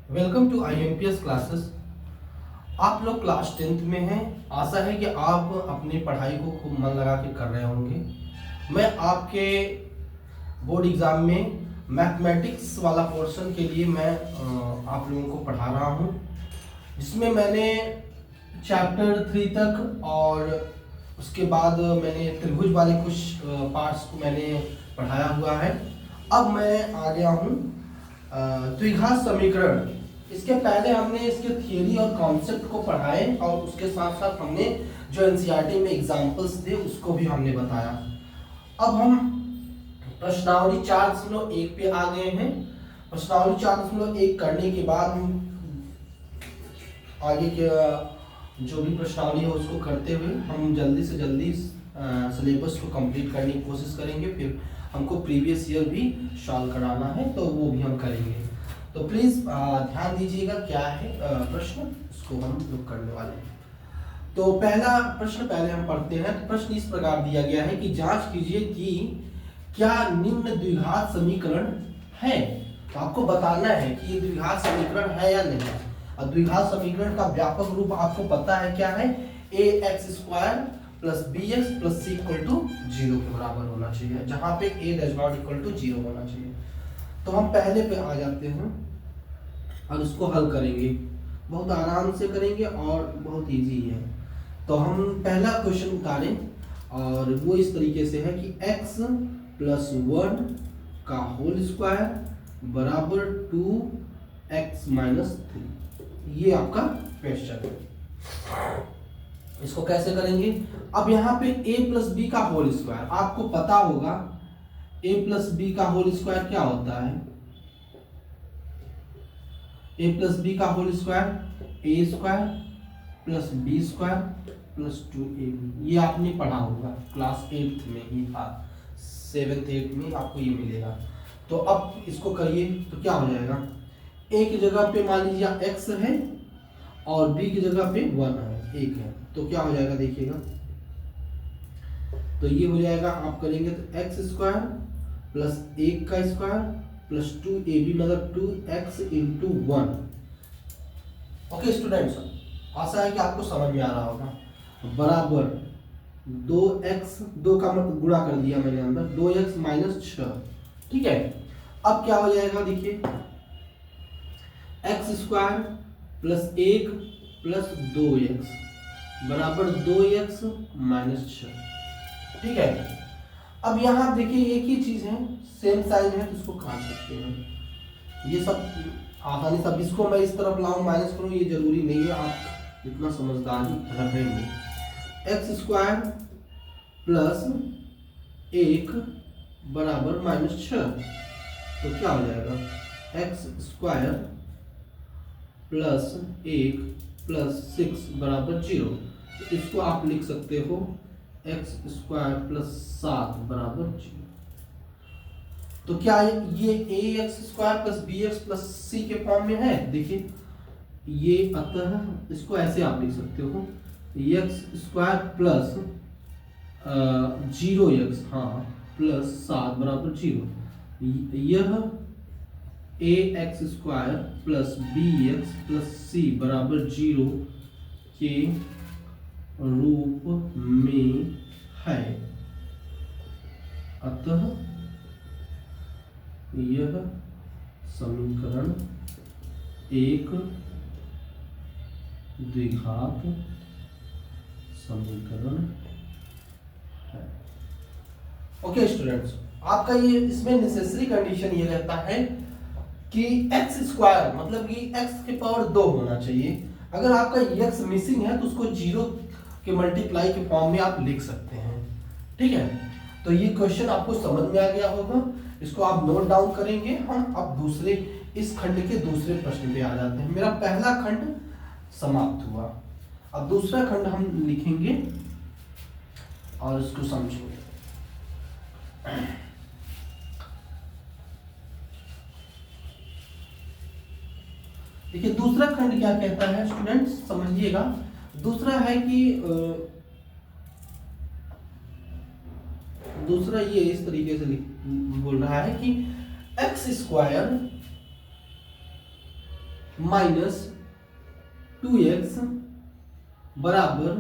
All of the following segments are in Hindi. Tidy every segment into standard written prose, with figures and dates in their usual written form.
Welcome to IMPS classes. आप लोग क्लास 10th में हैं। आशा है कि आप अपनी पढ़ाई को खूब मन लगा के कर रहे होंगे। मैं आपके बोर्ड एग्जाम में मैथमेटिक्स वाला पोर्शन के लिए आप लोगों को पढ़ा रहा हूँ, जिसमें मैंने चैप्टर 3 तक और उसके बाद मैंने त्रिभुज वाले कुछ पार्ट्स को मैंने पढ़ाया हुआ है। अब मैं आ गया हूँ द्विघात समीकरण। इसके पहले हमने इसके थियरी और कॉन्सेप्ट को पढ़ाए और उसके साथ साथ हमने जो एनसीईआरटी में एग्जांपल्स थे उसको भी हमने बताया। अब हम प्रश्नावली 4.1 पे आ गए हैं। प्रश्नावली 4.1 करने के बाद हम आगे के जो भी प्रश्नावली है उसको करते हुए हम जल्दी से जल्दी सिलेबस को कंप्लीट करने की कोशिश करेंगे। फिर हमको प्रीवियस ईयर भी सॉल्व कराना है तो वो भी हम करेंगे। तो प्लीज ध्यान दीजिएगा क्या है प्रश्न, इसको हम लोग करने वाले हैं। तो पहला प्रश्न पहले हम पढ़ते हैं। तो प्रश्न इस प्रकार दिया गया है कि जांच कीजिए कि क्या निम्न द्विघात समीकरण है। तो आपको बताना है कि ये द्विघात समीकरण है या नहीं। और द्विघात समीकरण का व्यापक रूप आपको पता है क्या है, ax² + bx + c = 0 के बराबर होना चाहिए, जहां पे a ≠ 0 होना चाहिए। तो हम पहले पे आ जाते हैं और उसको हल करेंगे। बहुत आराम से करेंगे और बहुत इजी है। तो हम पहला क्वेश्चन उतारें और वो इस तरीके से है कि x + 1 का होल स्क्वायर बराबर 2x - 3। ये आपका क्वेश्चन है। इसको कैसे करेंगे। अब यहाँ पे a + b का होल स्क्वायर आपको पता होगा। a + b का होल स्क्वायर क्या होता है। a + b का whole square a² + b² + 2ab। ये आपने पढ़ा होगा क्लास 8th में ही था, 7th 8th में आपको ये मिलेगा। तो अब इसको करिए तो क्या हो जाएगा, a की जगह पे मान लीजिए x है और b की जगह पे 1 है, 1 है। तो क्या हो जाएगा देखिएगा, तो ये हो जाएगा आप करेंगे तो x² + 1 का स्क्वायर + 2ab मतलब 2x × 1। ओके स्टूडेंट्स, आशा है कि आपको समझ में आ रहा होगा। बराबर 2x, 2 का मतलब गुणा कर दिया मैंने अंदर, 2x - 6। ठीक है। अब क्या हो जाएगा देखिए, x² + 1 + 2x बराबर 2x - 6। ठीक है। अब यहाँ देखिए एक ही चीज है, सेम साइन है तो इसको काट सकते हैं। ये सब आसानी से, अब इसको मैं इस तरफ लाऊं माइनस करूं ये जरूरी नहीं है, आप इतना समझदारी रखेंगे। x² + 1 बराबर -6। तो क्या हो जाएगा, x² + 1 + 6 बराबर 0। इसको आप लिख सकते हो x² + 7 बराबर 0। तो क्या ये ax² + bx + c के फॉर्म में है। देखिए ये, अतः इसको ऐसे आप लिख सकते हो x² + 0x हाँ + 7 बराबर 0। यह ax² + bx + c बराबर 0 के रूप में है। अतः यह समीकरण एक द्विघात समीकरण है। ओके स्टूडेंट्स, आपका ये इसमें नेसेसरी कंडीशन ये रहता है कि x² मतलब कि x के पावर 2 होना चाहिए। अगर आपका x मिसिंग है तो उसको 0 के मल्टीप्लाई के फॉर्म में आप लिख सकते हैं। ठीक है। तो ये क्वेश्चन आपको समझ में आ गया होगा, इसको आप नोट डाउन करेंगे। हम अब दूसरे, इस खंड के दूसरे प्रश्न पे आ जाते हैं। मेरा पहला खंड समाप्त हुआ, अब दूसरा खंड हम लिखेंगे और इसको समझेंगे। देखिए दूसरा खंड क्या कहता है स्टूडेंट्स, समझिएगा। दूसरा है कि दूसरा ये इस तरीके से बोल रहा है कि x² माइनस 2x बराबर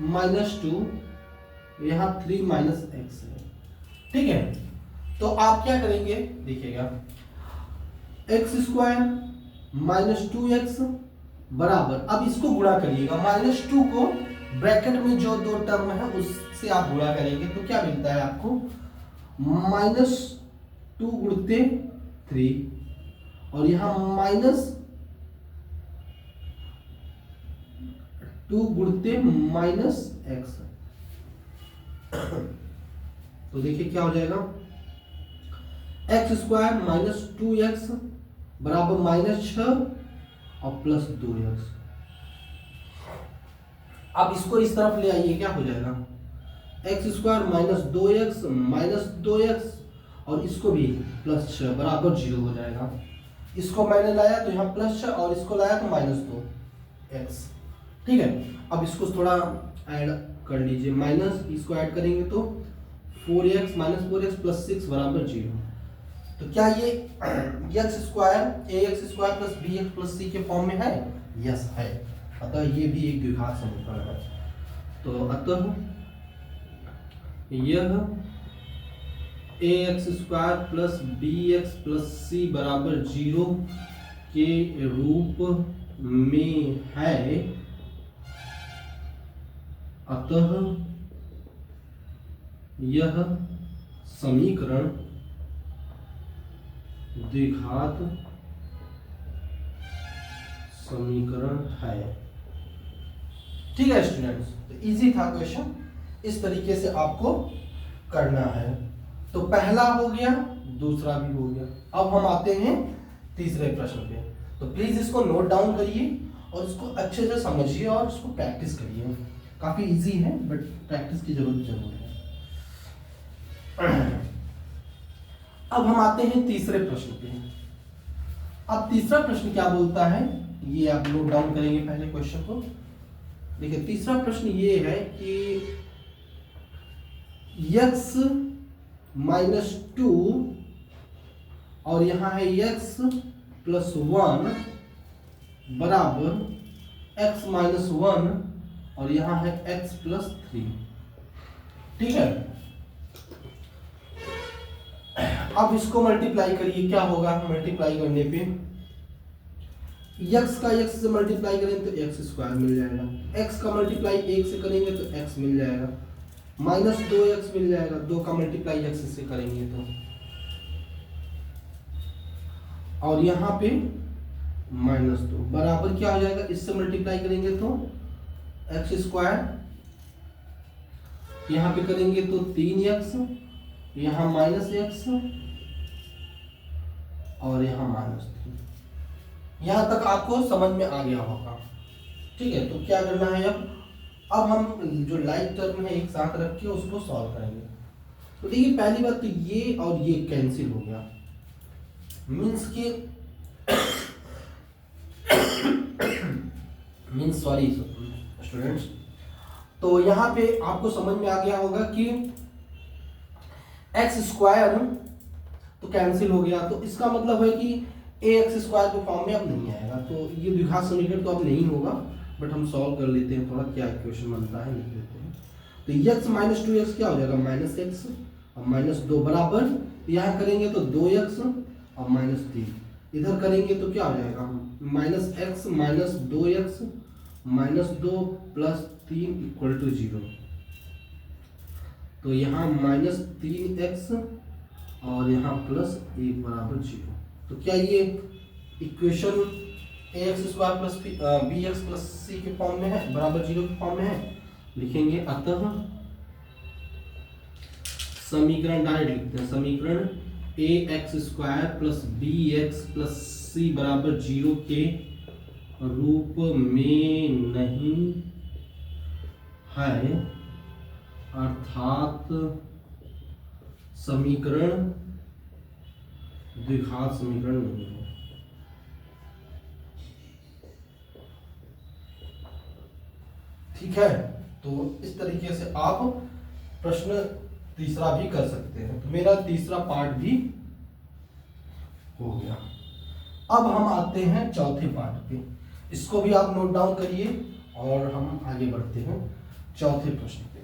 -2, यहाँ 3 माइनस एक्स है। ठीक है, तो आप क्या करेंगे देखिएगा, एक्स स्क्वायर माइनस 2x बराबर, अब इसको गुणा करिएगा, -2 को ब्रैकेट में जो दो टर्म है उससे आप गुणा करेंगे तो क्या मिलता है आपको, -2 गुणते 3 और यहां -2 गुणते -x। तो देखिए क्या हो जाएगा, एक्स स्क्वायर -2x बराबर -6 और +2x। अब इसको इस तरफ ले आइए, क्या हो जाएगा, एक्स स्क्वायर -2x और इसको भी +6 बराबर 0 हो जाएगा। इसको मैंने लाया तो यहाँ +6 और इसको लाया तो -2x। ठीक है, अब इसको थोड़ा ऐड कर लीजिए, माइनस इसको ऐड करेंगे तो 4x -4x + 6 बराबर 0। तो क्या ये X square plus B X plus C के फॉर्म में है? यस है, अतः ये भी एक द्विघात समीकरण है। तो अतः यह ax square plus B X plus C बराबर 0 के रूप में है, अतः यह समीकरण द्विघात समीकरण है। ठीक है स्टूडेंट्स, तो इजी था क्वेश्चन, इस तरीके से आपको करना है। तो पहला हो गया, दूसरा भी हो गया। अब हम आते हैं तीसरे प्रश्न पे। तो प्लीज इसको नोट डाउन करिए और इसको अच्छे से समझिए और इसको प्रैक्टिस करिए। काफी इजी है बट प्रैक्टिस की जरूरत जरूर है। अब हम आते हैं तीसरे प्रश्न पे। अब तीसरा प्रश्न क्या बोलता है, ये आप नोट डाउन करेंगे पहले क्वेश्चन को। देखिए तीसरा प्रश्न ये है कि x -2 और यहां है x + 1 बराबर x -1 और यहां है x + 3। ठीक है, अब इसको मल्टीप्लाई करिए, क्या होगा मल्टीप्लाई करने पे, x का x से मल्टीप्लाई करेंगे तो x स्क्वायर मिल जाएगा, x का मल्टीप्लाई 1 से करेंगे तो x मिल जाएगा, -2x मिल जाएगा, 2 का मल्टीप्लाई x से करेंगे तो, और यहाँ पे -2 बराबर क्या हो जाएगा, इससे मल्टीप्लाई करेंगे तो x स्क्वायर, यहाँ पे करेंगे तो 3x, यहाँ -x और यहाँ -3। यहां तक आपको समझ में आ गया होगा। ठीक है, तो क्या करना है, अब हम जो लाइक टर्म है एक साथ रख के उसको सॉल्व करेंगे। तो देखिए पहली बात तो ये और ये कैंसिल हो गया, मीन्स कि मीन्स सॉरी स्टूडेंट्स, तो यहाँ पे आपको समझ में आ गया होगा कि एक्स स्क्वायर तो कैंसिल हो गया, तो इसका मतलब है कि ax स्क्वायर के फॉर्म में अब नहीं आएगा, तो ये द्विघात समीकरण तो अब नहीं होगा, बट हम सॉल्व कर लेते हैं थोड़ा, क्या इक्वेशन बनता है लिख लेते हैं। तो x -2x क्या हो जाएगा, -x और -2 बराबर, यहाँ करेंगे तो 2x और -3, इधर करेंगे तो क्या हो जाएगा, -x -2x -2 + 3 = 0। तो यहाँ -3x और यहाँ +1 बराबर 0। तो क्या ये equation ax square plus bx plus c के फॉर्म में है, बराबर 0 के फॉर्म में है, लिखेंगे। अतः समीकरण डायरेक्ट लिखते हैं, समीकरण ax square plus bx plus c बराबर 0 के रूप में नहीं है, अर्थात समीकरण द्विघात समीकरण नहीं है। ठीक है, तो इस तरीके से आप प्रश्न तीसरा भी कर सकते हैं। तो मेरा तीसरा पार्ट भी हो गया। अब हम आते हैं चौथे पार्ट पे, इसको भी आप नोट डाउन करिए और हम आगे बढ़ते हैं चौथे प्रश्न पे।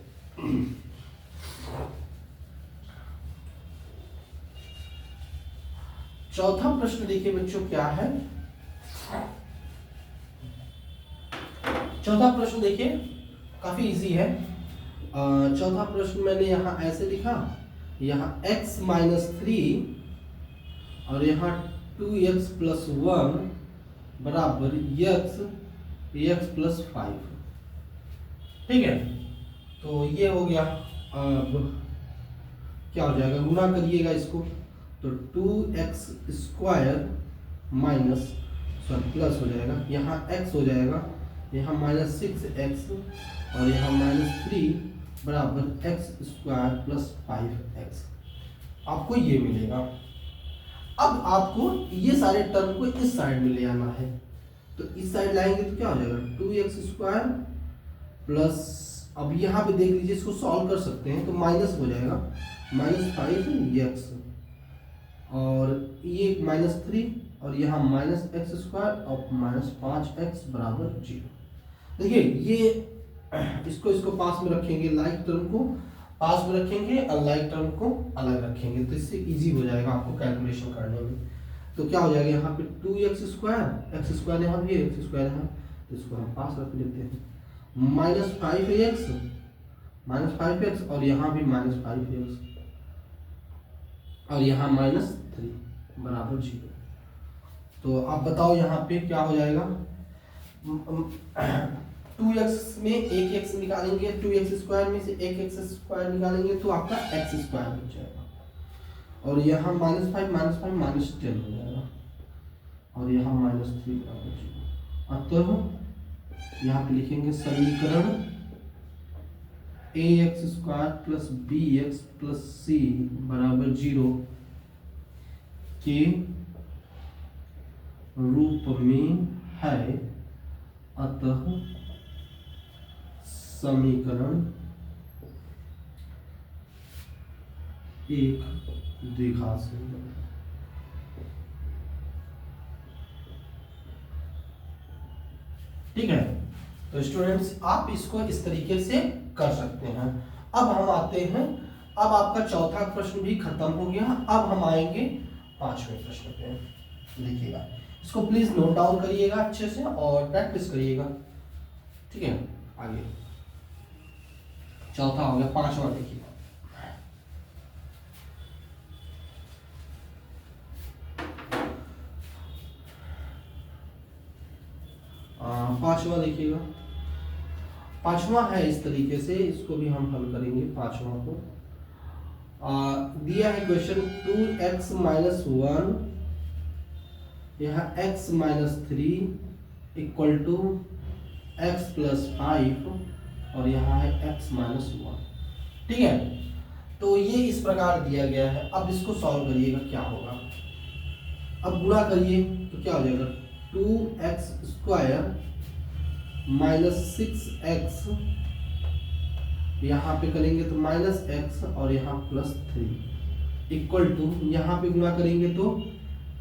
चौथा प्रश्न देखिए बच्चों क्या है। चौथा प्रश्न देखिए काफी इजी है। चौथा प्रश्न मैंने यहाँ ऐसे लिखा, यहाँ x माइनस 3 और यहाँ 2x प्लस 1 बराबर x प्लस 5। ठीक है, तो ये हो गया। अब क्या हो जाएगा, गुना करिएगा इसको, तो 2x स्क्वायर माइनस प्लस हो जाएगा, यहाँ x हो जाएगा, यहाँ माइनस 6x और यहाँ माइनस 3 बराबर x स्क्वायर प्लस 5x। आपको ये मिलेगा। अब आपको ये सारे टर्म को इस साइड में ले आना है, तो इस साइड लाएंगे तो क्या हो जाएगा 2x स्क्वायर प्लस, अब यहाँ पे देख लीजिए, इसको सॉल्व कर सकते हैं तो माइनस हो जाएगा माइनस 5x और ये माइनस 3 और यहाँ माइनस x स्क्वायर और माइनस 5x बराबर 0। देखिए ये इसको पास में रखेंगे, लाइक टर्म को पास में रखेंगे और लाइक टर्म को अलग रखेंगे, तो इससे इजी हो जाएगा आपको कैलकुलेशन करने में। तो क्या हो जाएगा, यहाँ पे 2x स्क्वायर यहाँ भी है, x स्क्वायर यहाँ, तो इसको हम पास रख लेते हैं, माइनस 5x और यहाँ भी माइनस 5x और यहाँ माइनस 3 बराबर 0। तो आप बताओ यहाँ पे क्या हो जाएगा, 2x में एक x निकालेंगे, 2x स्क्वायर में से एक x स्क्वायर निकालेंगे तो आपका x स्क्वायर हो जाएगा, और यहाँ माइनस 5 माइनस 10 हो जाएगा और यहाँ माइनस 3 बराबर 0। अतः यहाँ पे लिखेंगे समीकरण ax square plus bx plus c बराबर 0 के रूप में है, अतः समीकरण एक द्विघात है। ठीक है, तो स्टूडेंट्स आप इसको इस तरीके से कर सकते हैं। अब हम आते हैं, अब आपका चौथा प्रश्न भी खत्म हो गया, अब हम आएंगे पांचवें प्रश्न पे। देखिएगा, इसको प्लीज नोट डाउन करिएगा अच्छे से और प्रैक्टिस करिएगा। ठीक है, आगे चौथा हो गया, पांचवा देखिएगा। पांचवा देखिएगा, पांचवा है इस तरीके से, इसको भी हम हल करेंगे। पांचवा को दिया है क्वेश्चन 2x माइनस 1 यहाँ x minus 3 equal to x plus 5 और यहाँ है x माइनस 1। ठीक है, तो ये इस प्रकार दिया गया है। अब इसको सॉल्व करिएगा, क्या होगा, अब गुणा करिए तो क्या हो जाएगा 2x स्क्वायर माइनस 6x, यहाँ पे करेंगे तो माइनस x और यहाँ प्लस 3 इक्वल टू, यहाँ पे गुणा करेंगे तो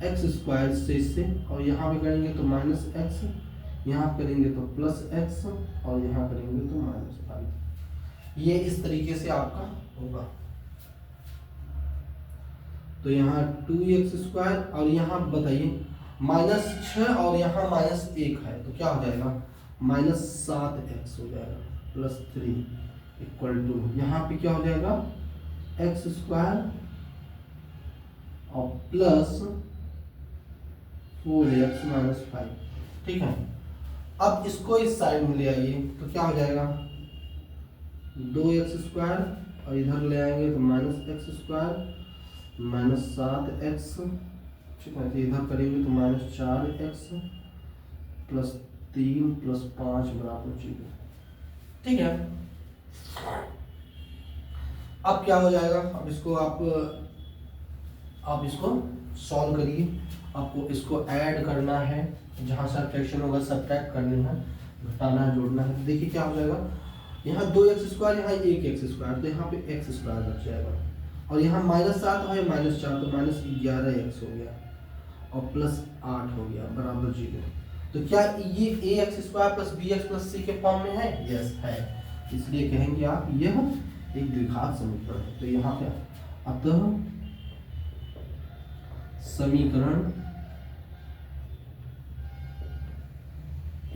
x स्क्वायर से इससे और यहाँ पे करेंगे तो माइनस x, यहाँ करेंगे तो प्लस x और यहाँ करेंगे तो माइनस 5। ये इस तरीके से आपका होगा। तो यहाँ 2x स्क्वायर और यहाँ बताइए माइनस 6 और यहाँ माइनस 1 है, तो क्या हो जाएगा माइनस 7x हो जाएगा प्लस 3 इक्वल टू, यहाँ पे क्या हो जाएगा x स्क्वायर और प्लस 4x माइनस 5। ठीक है, अब इसको इस साइड में ले आइए तो क्या हो जाएगा 2x स्क्वायर और इधर ले आएंगे तो minus x square minus 7x। ठीक है, तो इधर करेंगे तो माइनस 4x प्लस 3 प्लस 5 बराबर 0। ठीक है, अब क्या हो जाएगा, अब इसको आप इसको सॉल्व करिए। आपको इसको ऐड करना है, जहाँ सब्ट्रैक्शन होगा सब्ट्रैक्ट करना है, घटाना है, जोड़ना है। देखिए क्या हो जाएगा, यहाँ 2x स्क्वायर यहाँ 1x स्क्वायर, तो यहाँ पे x स्क्वायर लग जाएगा और यहाँ माइनस 7 है माइनस 4 तो माइनस 11x हो गया और प्लस 8 हो गया बराबर 0। तो क्या ये A X square plus B X plus C के फॉर्म में है? यस है। इसलिए कहेंगे आप यह एक द्विघात समीकरण है। तो यहाँ पे अतः समीकरण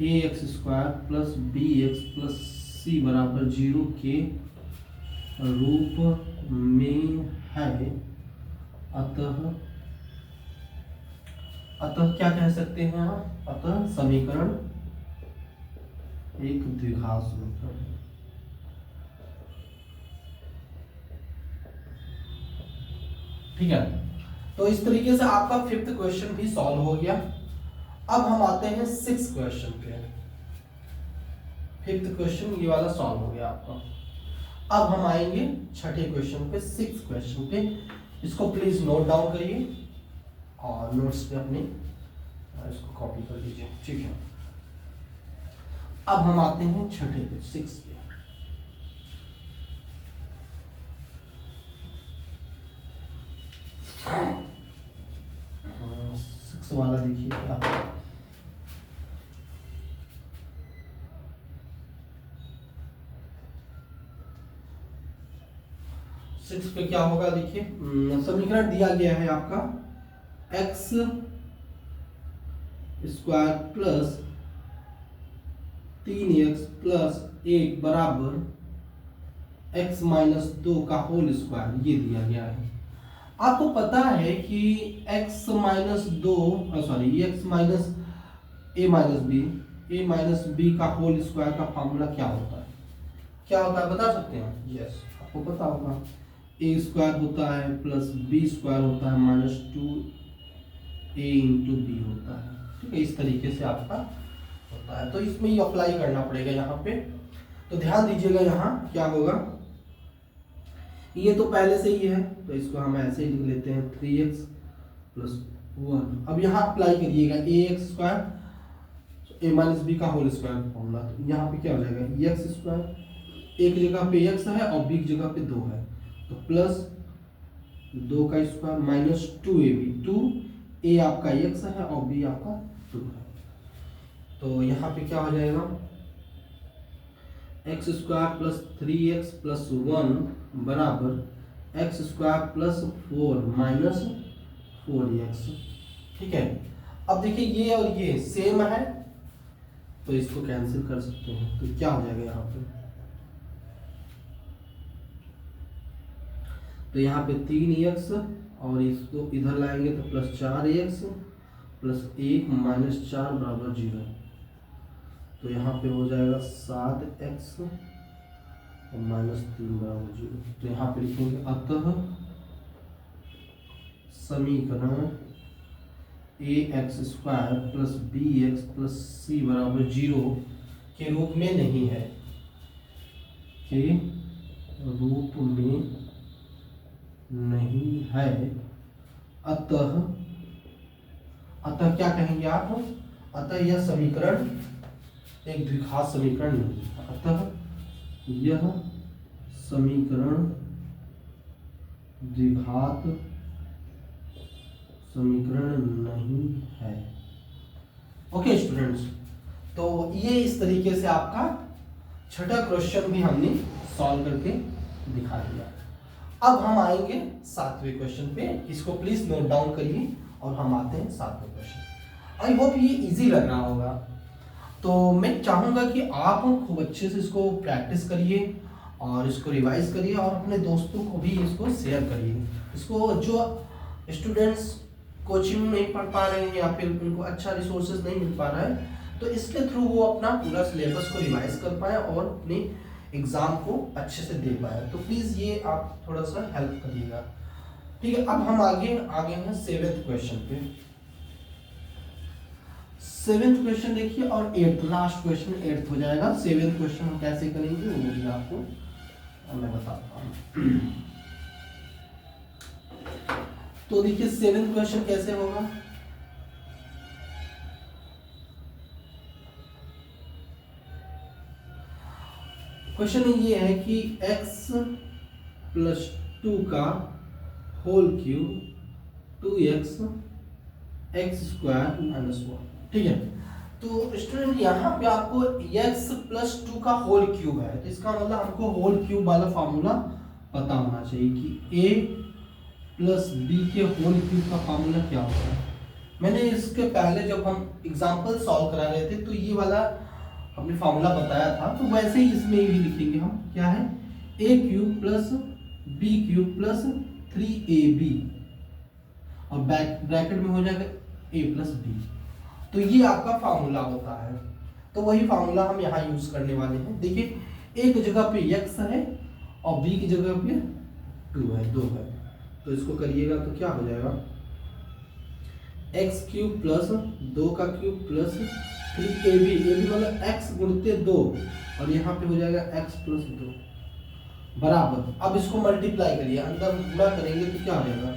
A X square plus B X plus C बराबर 0 के रूप में है। अतः क्या कह सकते हैं आप? अतः समीकरण एक द्विघात समीकरण है। ठीक है, तो इस तरीके से आपका 5th क्वेश्चन भी सॉल्व हो गया। अब हम आते हैं 6th क्वेश्चन पे। 5th क्वेश्चन ये वाला सॉल्व हो गया आपका। अब हम आएंगे 6ठे क्वेश्चन पे, 6th क्वेश्चन पे। इसको प्लीज नोट डाउन करिए और नोट्स पे अपने इसको कॉपी कर लीजिए। ठीक है, अब हम आते हैं 6ठे पे, 6 पे। वाला देखिए आप। 6 पे क्या होगा देखिए, समीकरण दिया गया है आपका x square plus 3x plus 1 बराबर x माइनस 2 का होल स्क्वायर, ये दिया गया है। आपको पता है कि x minus 2 sorry x minus a minus B का होल स्क्वायर का फॉर्मूला क्या होता है? क्या होता है बता सकते हैं? यस, आपको पता होगा। a स्क्वायर होता है प्लस b स्क्वायर होता है माइनस 2a इंटू बी होता है। ठीक है, इस तरीके से आपका होता है। तो इसमें ये अप्लाई करना पड़ेगा यहाँ पे। तो ध्यान दीजिएगा यहाँ क्या होगा, ये तो पहले से ही है तो इसको हम ऐसे ही लिख लेते हैं 3x प्लस 1। अब यहाँ अप्लाई करिएगा ए एक्स स्क्वायर ए माइनस बी का होल स्क्वायर फॉर्मूला। तो यहाँ पे क्या हो जाएगा, एक्स स्क्वायर एक जगह पे x है और b की जगह पे 2 है, तो प्लस 2 का स्क्वायर माइनस 2ab, 2a आपका x है और b आपका 2 है। तो यहाँ पे क्या हो जाएगा, x square plus 3x plus 1 बराबर x square plus 4 minus 4x। ठीक है, अब देखिए ये और ये सेम है तो इसको कैंसिल कर सकते हैं। तो क्या हो जाएगा यहाँ पे, तो यहाँ पे 3x और इसको इधर लाएंगे तो प्लस 4x प्लस 1 माइनस 4 बराबर 0। तो यहाँ पे हो जाएगा 7x और माइनस 3 बराबर 0। तो यहाँ पे लिखेंगे अतः समीकरण A X square plus B X plus C बराबर 0 के रूप में नहीं है, के रूप में नहीं है। अतः क्या कहेंगे आप, अतः यह समीकरण एक द्विघात समीकरण नहीं है। अतः यह समीकरण द्विघात समीकरण नहीं है। ओके स्टूडेंट्स, तो ये इस तरीके से आपका 6ठा क्वेश्चन भी हमने सॉल्व करके दिखा दिया। अब हम आएंगे 7वें क्वेश्चन पे, इसको प्लीज नोट डाउन करिए और हम आते हैं 7वें क्वेश्चन। आई होप ये इजी लग रहा होगा। तो मैं चाहूँगा कि आप खूब अच्छे से इसको प्रैक्टिस करिए और इसको रिवाइज करिए और अपने दोस्तों को भी इसको शेयर करिए। इसको जो स्टूडेंट्स कोचिंग नहीं पढ़ पा रहे हैं या फिर उनको अच्छा रिसोर्सेज नहीं मिल पा रहा है, तो इसके थ्रू वो अपना पूरा सिलेबस को रिवाइज कर पाए और अपने एग्ज़ाम को अच्छे से दे पाए। तो प्लीज़ ये आप थोड़ा सा हेल्प करिएगा। ठीक है, अब हम आगे हैं 7th क्वेश्चन पे। 7th क्वेश्चन देखिए और 8th लास्ट क्वेश्चन 8th हो जाएगा। 7th क्वेश्चन हम कैसे करेंगे वो भी आपको मैं बताता हूँ। तो देखिए 7th क्वेश्चन कैसे होगा, क्वेश्चन ये है कि x प्लस 2 का whole cube 2x x square minus 1। ठीक है, तो स्टूडेंट यहाँ पे आपको x प्लस 2 का होल क्यूब है, तो इसका मतलब हमको होल क्यूब वाला फार्मूला पता होना चाहिए कि a प्लस बी के होल क्यूब का फार्मूला क्या होता है। मैंने इसके पहले जब हम एग्जाम्पल सॉल्व करा रहे थे तो ये वाला हमने फार्मूला बताया था, तो वैसे ही इसमें भी लिखेंगे हम, क्या है a cube plus B cube plus 3ab और ब्रैकेट में हो जाएगा a प्लस बी। तो ये आपका फार्मूला होता है, तो वही फार्मूला हम यहाँ यूज करने वाले हैं। देखिए एक जगह पे x है और b की जगह पे 2 है, तो इसको करिएगा तो क्या हो जाएगा x क्यूब प्लस 2 का क्यूब प्लस 3ab, मतलब x गुणते 2 और यहाँ पे हो जाएगा x प्लस 2 बराबर। अब इसको मल्टीप्लाई करिए, अंदर गुणा करेंगे तो क्या हो जाएगा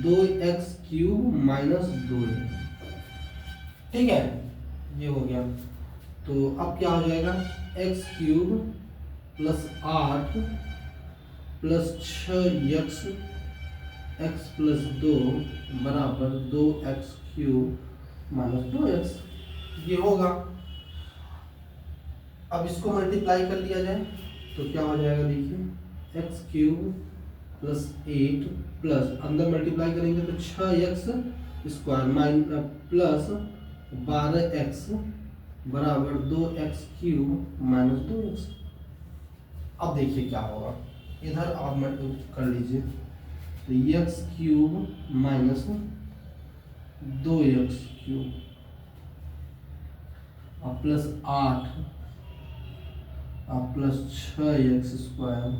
2x क्यूब माइनस 2। ठीक है, ये हो गया। तो अब क्या हो जाएगा x cube plus 8 plus 6x x plus 2 बराबर 2x क्यूब माइनस 2x, ये होगा। अब इसको मल्टीप्लाई कर लिया जाए तो क्या हो जाएगा, देखिए x क्यूब प्लस 8 प्लस अंदर मल्टीप्लाई करेंगे तो 6x स्क्वायर प्लस 12x बराबर 2x क्यूब माइनस 2x। अब देखिए क्या होगा, इधर आप कर लीजिए तो x cube minus 2x cube और प्लस 8 और प्लस 6x स्क्वायर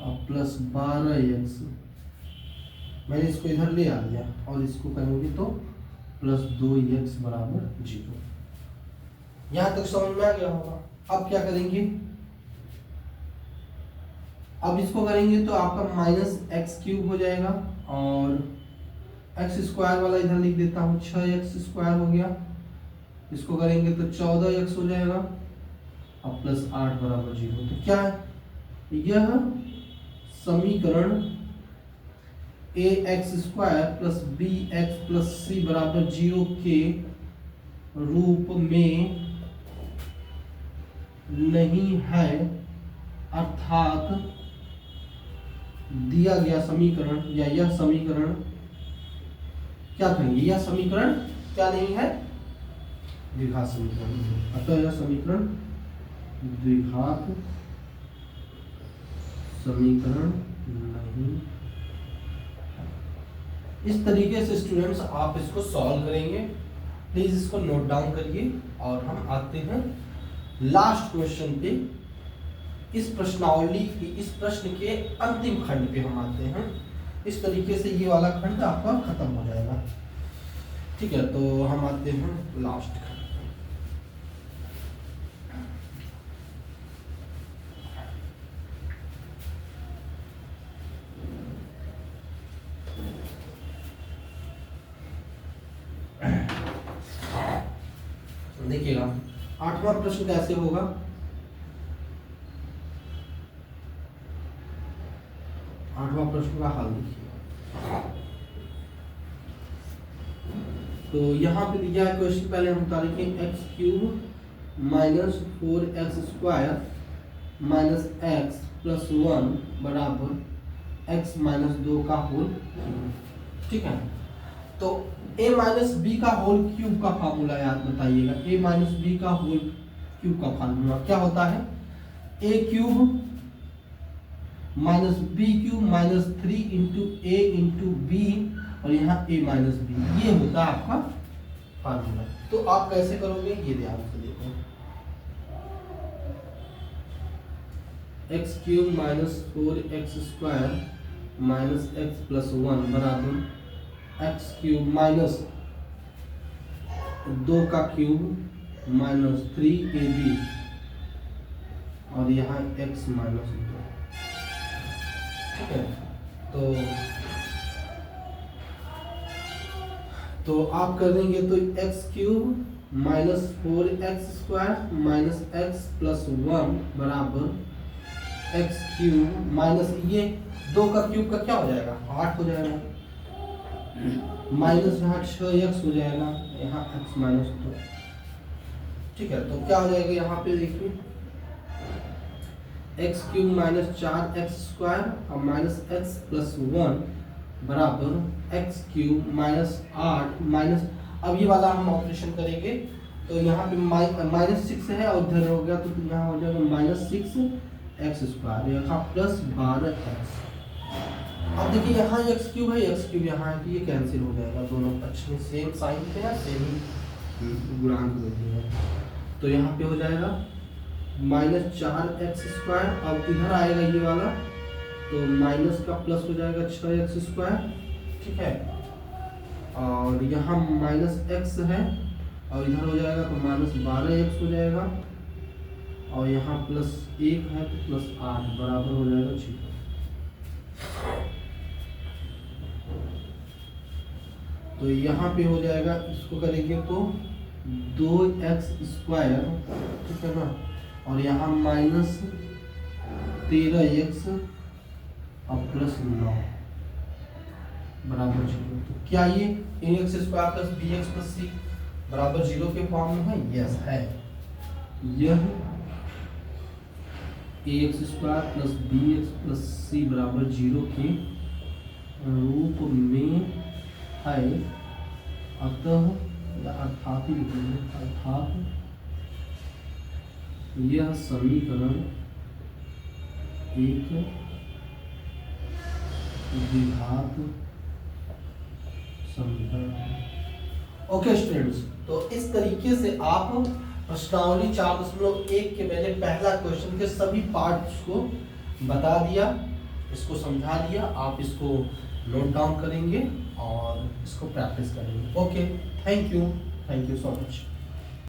और प्लस 12x, मैंने इसको इधर ले आ लिया और इसको करेंगे तो प्लस 2x बराबर 0। यहाँ तक समझ में आ गया होगा। अब क्या करेंगे, अब इसको करेंगे तो आपका माइनस x क्यूब हो जाएगा और x स्क्वायर वाला इधर लिख देता हूँ, 6x स्क्वायर हो गया। इसको करेंगे तो 14x हो जाएगा और प्लस 8 बराबर 0। तो क्या है, यह समीकरण ax square plus bx plus c बराबर 0 के रूप में नहीं है, अर्थात दिया गया समीकरण या यह समीकरण क्या कहेंगे, यह समीकरण क्या नहीं है, द्विघात समीकरण। अतः यह समीकरण द्विघात समीकरण नहीं। इस तरीके से स्टूडेंट्स आप इसको सॉल्व करेंगे, प्लीज इसको नोट डाउन करिए। और हम आते हैं लास्ट क्वेश्चन पे, इस प्रश्नावली की इस प्रश्न के अंतिम खंड पे हम आते हैं। इस तरीके से ये वाला खंड आपका खत्म हो जाएगा। ठीक है, तो हम आते हैं लास्ट खंड। देखिएगा 8वां प्रश्न कैसे होगा। आठवां प्रश्न का हल देखिए, तो यहाँ पे दिया है क्वेश्चन, पहले हम बता रहे हैं x cube minus 4x square minus x plus 1 बराबर x माइनस 2 का होल। ठीक है, तो a माइनस बी का होल क्यूब का फार्मूला याद बताइएगा। a माइनस बी का होल क्यूब का फार्मूला क्या होता है, a cube minus B cube minus 3 into A into B और यहाँ a माइनस बी, ये होता है आपका फार्मूला। तो आप कैसे करोगे ये ध्यान से देखो, x cube minus 4x square minus x plus 1 बराबर एक्स क्यूब माइनस 2 का क्यूब माइनस 3ab और यहाँ x माइनस 2। ठीक है, तो आप कर देंगे तो x cube minus 4x square minus x plus 1 बराबर एक्स क्यूब माइनस ये 2 का क्यूब का क्या हो जाएगा 8 हो जाएगा। माइनस यहाँ 6x हो जाएगा, यहाँ x माइनस 2। ठीक है, तो क्या हो जाएगा यहाँ पे देखिए एक्स क्यूब माइनस 4x² और माइनस एक्स प्लस 1 बराबर एक्स क्यूब माइनस 8 माइनस, अब ये वाला हम ऑपरेशन करेंगे तो यहाँ पे माइनस 6 है और इधर हो गया तो यहाँ हो जाएगा माइनस 6x², यहाँ प्लस 12x। अब देखिए यहाँ एक्स क्यूब है, एक्स क्यूब यहाँ है, तो ये कैंसिल हो जाएगा, दोनों पक्ष में सेम साइन थे या सेम ही गुणांक देते हैं, तो यहाँ पे हो जाएगा माइनस 4x²। अब इधर आएगा ये वाला तो माइनस का प्लस हो जाएगा 6x²। ठीक है, और यहाँ माइनस x है और इधर हो जाएगा तो माइनस 12x हो जाएगा, और यहाँ प्लस 1 है तो प्लस 8 बराबर हो जाएगा 6। तो यहाँ पे हो जाएगा, इसको करेंगे तो 2x², ठीक है ना, और यहाँ माइनस 13x और प्लस 9 बराबर 0। तो क्या ये ax² plus bx plus c बराबर 0 के फॉर्म में है? यस है। यह ax² plus bx plus c बराबर 0 के रूप में है, अतः या अर्थात ही लिखेंगे, अर्थात यह समीकरण एक द्विघात समीकरण है। ओके स्टूडेंट्स, तो इस तरीके से आप प्रश्नावली 4.1 के मैंने पहला क्वेश्चन के सभी पार्ट्स को बता दिया, इसको समझा दिया। आप इसको नोट डाउन करेंगे और इसको प्रैक्टिस करेंगे। Okay, thank you so much.